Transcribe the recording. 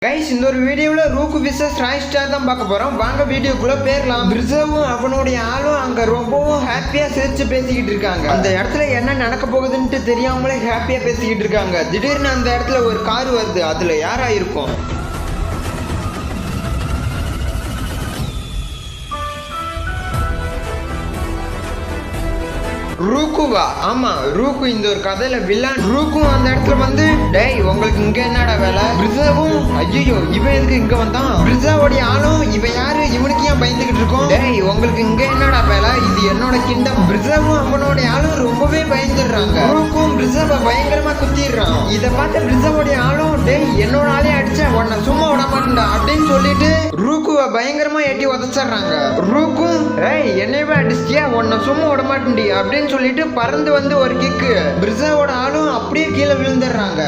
Guys இந்த ஒரு வீடியோல ரூக்கு விசஸ் ராய் ஸ்டார் தான் பார்க்க போறோம். வாங்க வீடியோக்குள்ள போயிடலாம். பிரிசவும் அவனுடைய ஆளும் அங்க ரொம்பவும் ஹாப்பியா சிரிச்சு பேசிக்கிட்டு இருக்காங்க. அந்த இடத்துல என்ன நடக்க போகுதுன்னு தெரியாமலே ஹாப்பியா பேசிக்கிட்டு இருக்காங்க. திடீர்னு அந்த இடத்துல ஒரு கார் வருது. அதுல யாரா இருக்கும்? ரூக்குவா? ஆமா, ரூக்கு இந்த ஒரு கதையில வில்லன். ரூக்கும் அந்த இடத்துல வந்து, டேய் உங்களுக்கு இங்க என்னடா வேலை? பிரிசாவும் ஐயோ இவன் எதுக்கு இங்க வந்தான்? பிரிசாவோடைய ஆளும் இவன் யாரு, இவனுக்கு ஏன் பயந்துகிட்டு இருக்கோம்? டேய் உங்களுக்கு இங்க என்னடா வேலை? இது என்னோட கிண்டம். பிரிசாவும் அவனோடைய ஆளும் ரொம்பவே பயந்துடுறாங்க. ரூக்கும் பிரிசாவை பயங்கரமா குத்திடுறான். இதை பார்த்த பிரிசாவோடைய ஆளும், டேய் என்னோட ஆளே அடிச்ச உன்னை சும்மா விட மாட்டேன்டா அப்படின்னு சொல்லிட்டு ரூக்குவை பயங்கரமா எட்டி உதச்சிடுறாங்க. ரூக்கும், ஏய் என்னையவே அடிச்சியா, உன்னை சும்மா விட மாட்டேன்டி அப்படின்னு சொல்லிட்டு பறந்து வந்து ஒரு கிக்கு. பிரிசாவோட ஆளும் அப்படியே கீழே விழுந்துடுறாங்க.